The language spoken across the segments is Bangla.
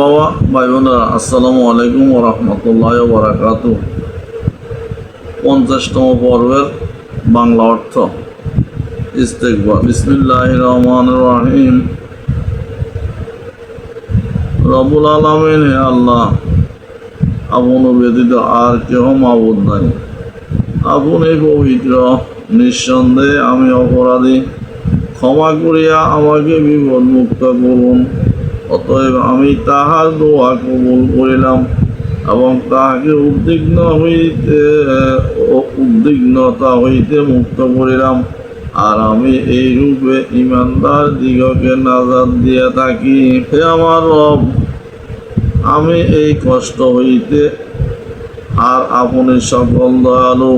বাবা ভাই বোনেরা, আসসালামু আলাইকুম ওয়া রাহমাতুল্লাহি ওয়া বারাকাতুহু। 50তম পর্বের বাংলা অর্থ ইস্তেগফার। বিসমিল্লাহির রহমানির রহিম। রব্বুল আলামিন, হে আল্লাহ, আপনি ব্যতীত আর কেহ মাবুদ নাই। আপনি পবিত্র, নিঃসন্দেহে আমি অপরাধী। ক্ষমা করিয়া আমাকে বিপদ মুক্ত করুন। অতএব আমি তাহার দোয়া কবুল করিলাম এবং তাহাকে উদ্বিগ্নতা হইতে মুক্ত করিলাম। আর আমি এই রূপে ইমানদার দিগকে নাজাত দিয়া থাকি। হে আমার রব, আমি এই কষ্ট হইতে আর আপনি সকল দয়ালু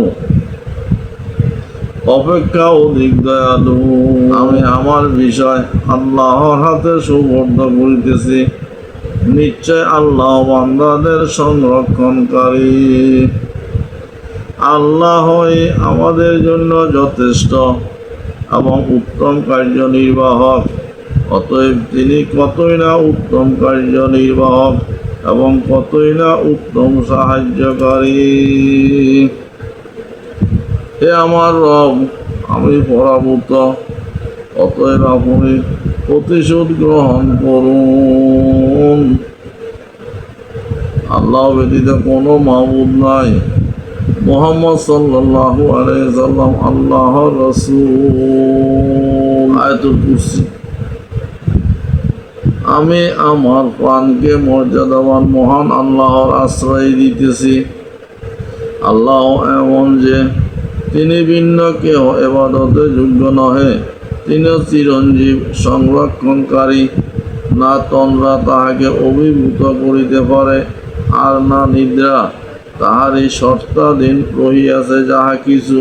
অপেক্ষা অধিক দয়ালু। আমি আমার বিষয় আল্লাহর হাতে সুবর্দ করিতেছি। নিশ্চয় আল্লাহ বান্দাদের সংরক্ষণকারী। আল্লাহই আমাদের জন্য যথেষ্ট এবং উত্তম কার্যনির্বাহক। অতএব তিনি কতই না উত্তম কার্যনির্বাহক এবং কতই না উত্তম সাহায্যকারী। হে আমার রব, আমি পরাভূত, অতএব আপনি প্রতিশোধ গ্রহণ করুন। আল্লাহ ব্যতীত কোনো মাবুদ নাই। মুহাম্মদ সাল্লাল্লাহু আলাইহি সাল্লাম আল্লাহর রাসূল। আয়াতুল কুরসি। আমি আমার প্রাণকে মর্যাদাবান মহান আল্লাহর আশ্রয় দিতেছি। আল্লাহ এমন যে তিনি ভিন্ন কেহ ইবাদতের যোগ্য নহে। তিনি চিরঞ্জীব, সংরক্ষণকারী। না তন্দ্রা তাহাকে অভিভূত করিতে পারে, আর না নিদ্রা। তাহারই সত্তাধীন রহিয়াছে যাহা কিছু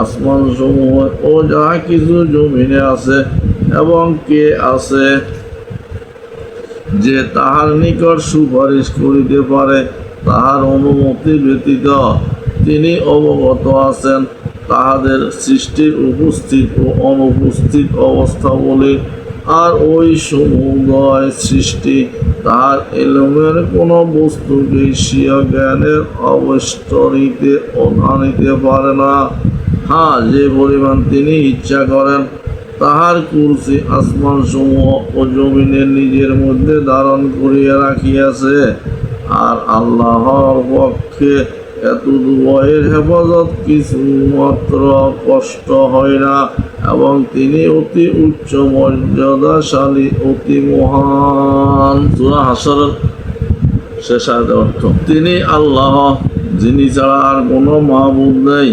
আসমান সমূহ ও যাহা কিছু জমিনে আছে। এবং কে আছে যে তাহার নিকট সুপারিশ করিতে পারে তাহার অনুমতি ব্যতীত? তিনি অবগত আছেন তাহাদের সৃষ্টির উপস্থিত ও অনুপস্থিত অবস্থা বলে। আর ওই সমুদয় সৃষ্টি তাহার ইলমের কোনো বস্তুকে স্বীয় জ্ঞানের অবস্তরিতে আনিতে পারে না। হ্যাঁ, যে পরিমাণ তিনি ইচ্ছা করেন তাহার কুরসি আসমান সমূহ ও জমিনের নিজের মধ্যে ধারণ করিয়া রাখিয়াছে। আর আল্লাহর পক্ষে এতদুভয়ের হেফাজত কিছুমাত্র কষ্ট হয় না, এবং তিনি অতি উচ্চ মর্যাদাশালী, অতি মহান। সূরা হাশরের শেষ আয়াতের অর্থ। তিনি আল্লাহ, যিনি ছাড়া আর কোনো মাবুদ নেই।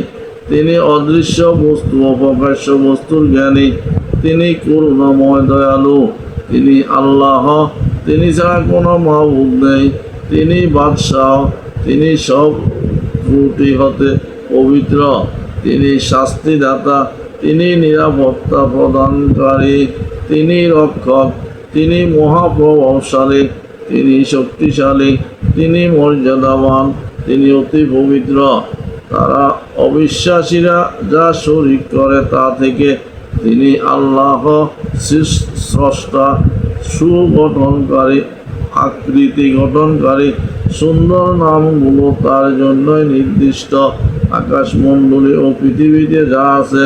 তিনি অদৃশ্য বস্তু ও প্রকাশ্য বস্তুর জ্ঞানী। তিনি করুণাময়, দয়ালু। তিনি আল্লাহ, তিনি ছাড়া কোনো মাবুদ নেই। তিনি বাদশাহ, তিনি সব ত্রুটি হতে পবিত্র। তিনি শাস্তিদাতা, তিনি নিরাপত্তা প্রদানকারী, তিনি রক্ষক, তিনি মহাপ্রভাবশালী, তিনি শক্তিশালী, তিনি মর্যাদাবান, তিনি অতি পবিত্র। তারা অবিশ্বাসীরা যা শরীক করে তা থেকে তিনি আল্লাহ স্রষ্টা, সুগঠনকারী, আকৃতি গঠনকারী। সুন্দর নামগুলো তার জন্যই নির্দিষ্ট। আকাশমণ্ডলী ও পৃথিবীতে যা আছে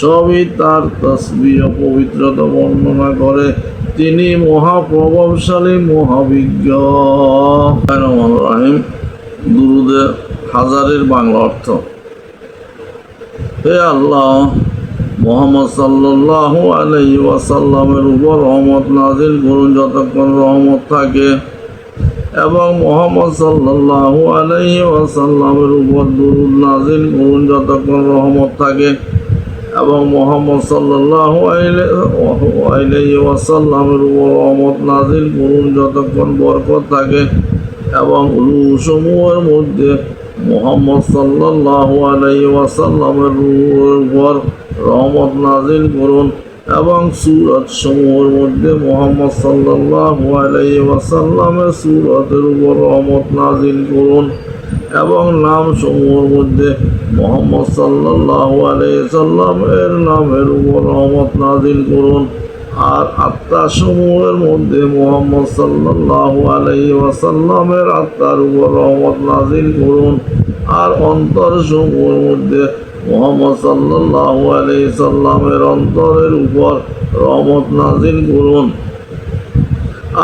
সবই তার তাসবিহ ও পবিত্রতা বর্ণনা করে। তিনি মহাপ্রভাবশালী, মহাবিজ্ঞ। রহিম। দুরুদে হাজারের বাংলা অর্থ। হে আল্লাহ, মুহাম্মদ সাল্লাল্লাহু আলাইহি ওয়াসাল্লামের উপর রহমত নাজিল করুন যতক্ষণ রহমত থাকে, এবং মুহাম্মদ সাল্লাল্লাহু আলাইহি ওয়াসাল্লামের উপর দুরূদ নাজিল করুন যতক্ষণ রহমত থাকে, এবং মুহাম্মদ সাল্লাল্লাহু আলাইহি ওয়াসাল্লামের উপর রহমত নাজিল করুন যতক্ষণ বরকত থাকে, এবং রূহসমূহের মধ্যে মুহাম্মদ সাল্লাল্লাহু আলাইহি ওয়াসাল্লামের রূহের উপর রহমত নাজিল করুন, এবং সূরত সমূহের মধ্যে মুহাম্মদ সাল্লাল্লাহু আলাইহি ওয়াসাল্লামের সূরতের উপর রহমত নাজিল করুন, এবং নাম সমূহের মধ্যে মুহাম্মদ সাল্লাল্লাহু আলাইহি ওয়াসাল্লামের নামের উপর রহমত নাজিল করুন। আর আত্মাসমূহের মধ্যে মুহাম্মদ সাল্লাল্লাহু আলাইহি ওয়াসাল্লামের আত্মার উপর রহমত নাজিল করুন। আর অন্তরসমূহের মধ্যে মুহাম্মদ সাল্লাল্লাহু আলাইহি সাল্লামের অন্তরের উপর রহমত নাজিল করুন।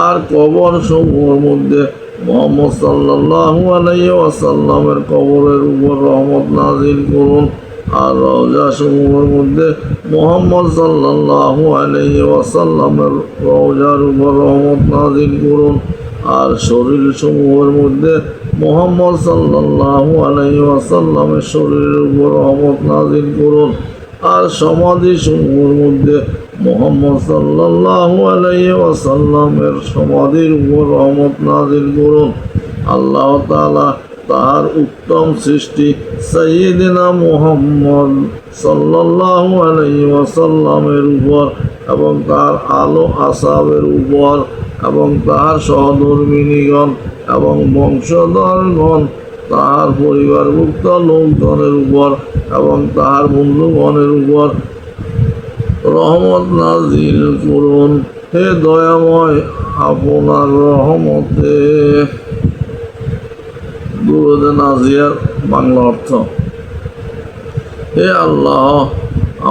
আর কবর সমূহের মধ্যে মুহাম্মদ সাল্লাল্লাহু আলাইহি ওয়াসাল্লামের কবরের উপর রহমত নাজিল করুন। আর রওজা সমূহের মধ্যে মুহাম্মদ সাল্লাল্লাহু আলাইহি ওয়াসাল্লামের রওজার উপর রহমত নাজিল করুন। আর শরীর সমূহের মধ্যে মুহাম্মদ সাল্লাল্লাহু আলাইহি ওয়াসাল্লামের শরীরের উপর রহমত নাজিল করুন। আর সমাধি সমূহের মধ্যে মুহাম্মদ সাল্লাল্লাহু আলাইহি ওয়াসাল্লামের সমাধির উপর রহমত নাজিল করুন। আল্লাহ তাআলা তাহার উত্তম সৃষ্টি সাইয়্যিদিনা মুহাম্মদ সাল্লাল্লাহু আলাইহি ওয়াসাল্লামের উপর এবং তার আলো আসহাবের উপর এবং তাহার সহধর্মিণীগণ এবং বংশধরগণ, তাহার পরিবারভুক্ত লোকজনের উপর এবং তাহার বন্ধুগণের উপর রহমত নাজিল করুন। হে দয়াময়, আপনার রহমতে। দুরূদে নাজিয়ার বাংলা অর্থ: হে আল্লাহ,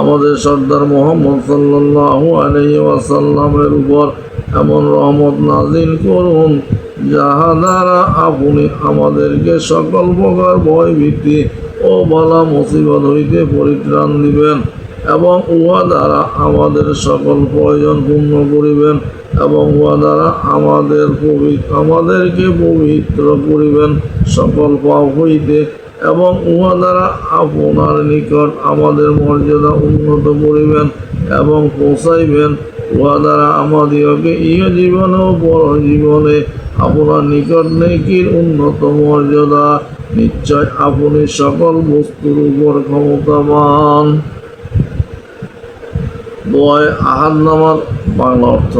আমাদের সর্দার মুহাম্মদ সাল্লাল্লাহু আলাইহি ওয়াসাল্লামের উপর এমন রহমত নাজিল করুন যাহা দ্বারা আপনি আমাদেরকে সকল প্রকার ভয় ভীতি ও বালা মুসিবত হইতে পরিত্রাণ দিবেন এবং উহা দ্বারা আমাদের সকল প্রয়োজন পূর্ণ করিবেন এবং উহা দ্বারা আমাদেরকে পবিত্র করিবেন সকল পাপ হইতে এবং উহা দ্বারা আপনার নিকট আমাদের মর্যাদা উন্নত করিবেন এবং পৌঁছাইবেন। উহা দ্বারা আমাদিগকে ইহ জীবনে ও পর জীবনে আপনার নিকট নেকির উন্নত মর্যাদা। নিশ্চয় আপনি সকল বস্তুর উপর ক্ষমতাবান। দোয়ায়ে আহাদ নামার বাংলা অর্থ: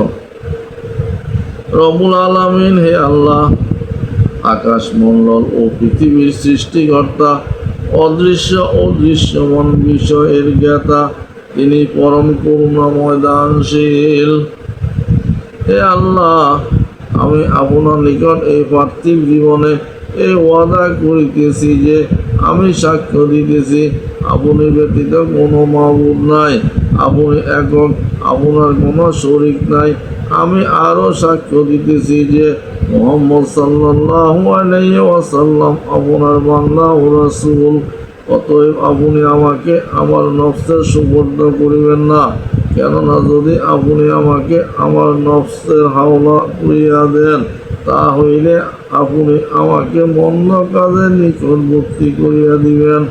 রব্বুল আলামিন, হে আল্লাহ, আকাশমণ্ডল ও পৃথিবীর সৃষ্টিকর্তা, অদৃশ্য ও দৃশ্যমান বিষয়ের জ্ঞাতা, তিনি পরম করুণাময় দানশীল। হে আল্লাহ, আমি আপনার নিকট এই পার্থিব জীবনে এই ওয়াদা করিতেছি যে আমি সাক্ষ্য দিতেছি আপনি ব্যতীত কোনো মাবুদ নাই, আপনি একক, আপনার কোনো শরীক নাই। আমি আরও সাক্ষ্য দিতেছি যে মুহাম্মদ সাল্লাল্লাহু আলাইহি ওয়াসাল্লাম আপনার বান্দা ও রাসূল। অতএব আপনি আমাকে আমার নফসের সুপর্দ করিবেন না, কেননা যদি আপনি আমাকে আমার নফসের হাওলা করিয়া দেন, তা হইলে আপনি আমাকে মন্দ কাজের নিকটবর্তী করিয়া দিবেন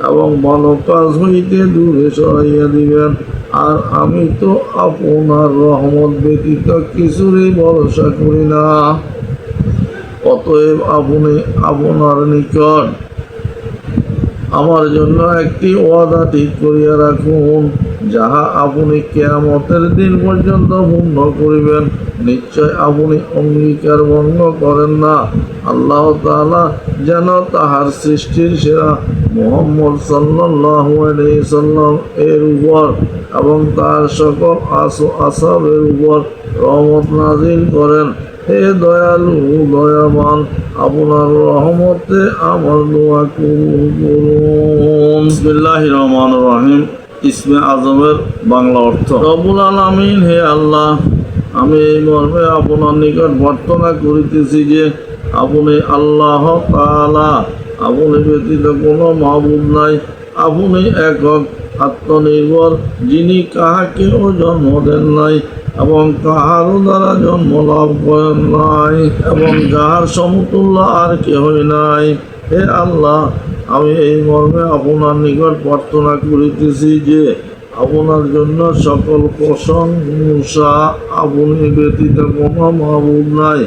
এবং ভালো কাজ হইতে দূরে সরাইয়া দিবেন। আর আমি তো আপনার রহমত ব্যতীত কিছুরই ভরসা করি না। অতএব আপনি আপনার নিকট আমার জন্য একটি ওয়াদা ঠিক করিয়া রাখুন, যাহা আপনি কিয়ামতের দিন পর্যন্ত পূর্ণ করিবেন। নিশ্চয় আপনি অঙ্গীকার ভঙ্গ করেন না। আল্লাহ তাআলা যেন তাহার সৃষ্টির সেরা মুহাম্মদ সাল্লাল্লাহু আলাইহি সাল্লাম এর উপর এবং তার সকল আসহাবের উপর রহমত নাজিল করেন। হে দয়ালু দয়াবান, আপনার রহমতে আমার দোয়া কবুল করুন। বিসমিল্লাহির রহমানির রহিম। ইসমে আজমের বাংলা অর্থ: রব্বুল আলামিন, হে আল্লাহ, আমি এই মর্মে আপনার নিকট প্রার্থনা করিতেছি যে আপনি আল্লাহ তাআলা, আপনি ব্যতীত কোনো মাবুদ নাই, আপনি একক আত্মনির্ভর, যিনি কাহাকেও জন্ম দেন নাই এবং কাহারও দ্বারা জন্ম লাভ করেন নাই এবং যাহার সমতুল্য আর কেহই নাই। হে আল্লাহ, আমি এই মর্মে আপনার নিকট প্রার্থনা করিতেছি যে আপনার জন্য সকল প্রশংসা, আপনি ব্যতীত কোনো মাবুদ নাই।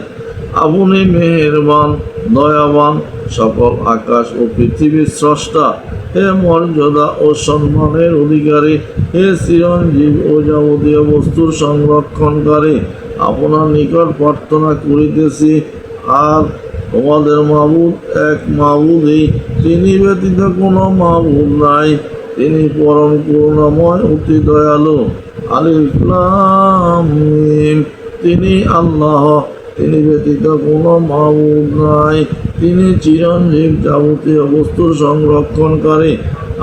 আপনি মেহেরবান, দয়াবান, সকল আকাশ ও পৃথিবীর স্রষ্টা। হে মর্যাদা ও সম্মানের অধিকারী, হে চিরঞ্জীব ও যাবতীয় বস্তুর সংরক্ষণকারী, আপনার নিকট প্রার্থনা করিতেছি। আর তোমাদের মাবুদ এক মাবুদই, তিনি ব্যতীত কোনো মাবুদ নাই। তিনি পরম করুণাময়, অতি দয়ালু। আলিফ লাম মিম। তিনি আল্লাহ, তিনি ব্যতীত কোনো মাবুদ নাই। তিনি চিরঞ্জীব, যাবতীয় বস্তুর সংরক্ষণকারী।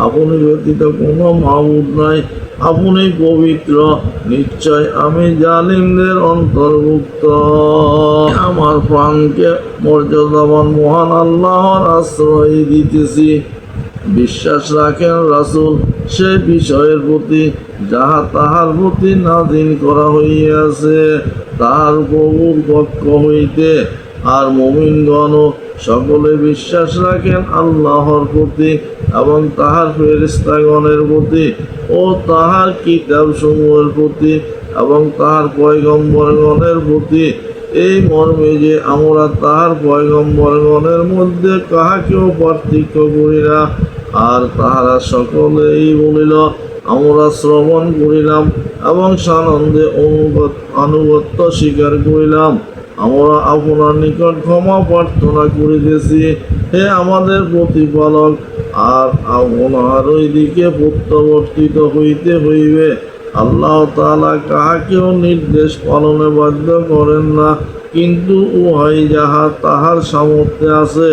আপনি ব্যতীত কোনো মাবুদ নাই। আপনি পবিত্র, নিশ্চয় আমি জালিমদের অন্তর্ভুক্ত। আমার প্রাণকে মর্যাদাবান মহান আল্লাহর আশ্রয় দিতেছি। বিশ্বাস রাখেন রাসূল সে বিষয়ের প্রতি যাহা তাহার প্রতি নাযিল করা হইয়াছে তাহার প্রভুর পক্ষ হইতে। আর মুমিনগণও সকলে বিশ্বাস রাখেন আল্লাহর প্রতি এবং তাহার ফেরেশতাগণের প্রতি ও তাহার কিতাব সমূহের প্রতি এবং তাহার পয়গম্বরগণের প্রতি, এই মর্মে যে আমরা তাহার পয়গম্বরগণের মধ্যে কাহাকেও পার্থক্য করি না। আর তাহারা সকলেই বলিল, আমরা শ্রবণ করিলাম এবং সানন্দে আনুগত্য স্বীকার করিলাম। আমরা আপনার নিকট ক্ষমা প্রার্থনা করিতেছি, হে আমাদের প্রতিপালক, আর আপনার ওই দিকে প্রত্যাবর্তিত হইতে হইবে। আল্লাহ তাআলা কাহাকেও নির্দেশ পালনে বাধ্য করেন না, কিন্তু উহাই যাহা তাহার সামর্থ্যে আছে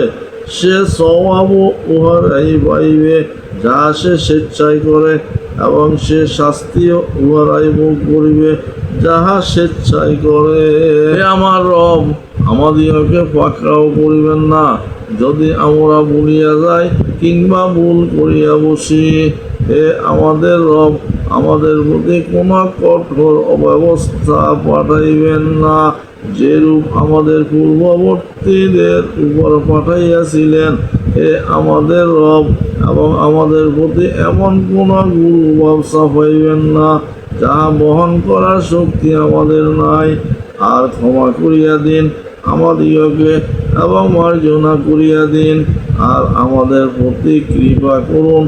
সে সওয়াব উহারাই পাইবে যাহা সে স্বেচ্ছায় করে, এবং সে শাস্তিও উহারাই ভোগ করিবে যাহা স্বেচ্ছায় করে। হে আমার রব, আমাদিগকে পাকড়াও করিবেন না যদি আমরা ভুলিয়া যাই কিংবা ভুল করিয়া বসি। হে আমাদের রব, আমাদের প্রতি কোনো কঠোর অব্যবস্থা পাঠাইবেন না, যেরূপ আমাদের পূর্ববর্তীদের উপর পাঠাইয়াছিলেন। হে আমাদের রব, এবং আমাদের প্রতি এমন কোনো গুরুভাব চাপাইবেন না যাহা বহন করার শক্তি আমাদের নাই। আর ক্ষমা করিয়া দিন আমাদিগকে এবং মার্জনা করিয়া দিন, আর আমাদের প্রতি কৃপা করুন।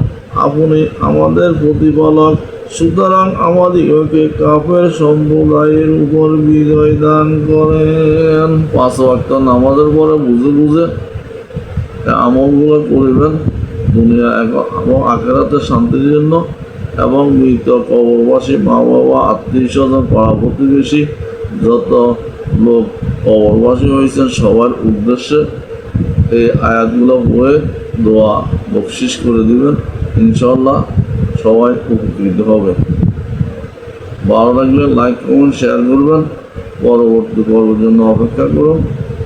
আপনি আমাদের প্রতিপালক, সুতরাং আমাদিগকে কাফের সম্প্রদায়ের উপর বিজয় দান করেন। 5 ওয়াক্ত নামাজের পরে বুঝে বুঝে আমলগুলো করিবেন দুনিয়া এবং আখিরাতের শান্তির জন্য, এবং মৃত কবরবাসী মা বাবা আত্মীয় স্বজন পাড়া প্রতিবেশী যত লোক কবরবাসী হয়েছেন সবার উদ্দেশ্যে এই আয়াতগুলো পড়ে দোয়া বকশিস করে দিবেন। ইনশাআল্লাহ সবাই উপকৃত হবে। ভালো লাগলে লাইক কমেন্ট শেয়ার করবেন। পরবর্তী পর্বের জন্য অপেক্ষা করুন।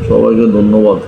সবাইকে ধন্যবাদ।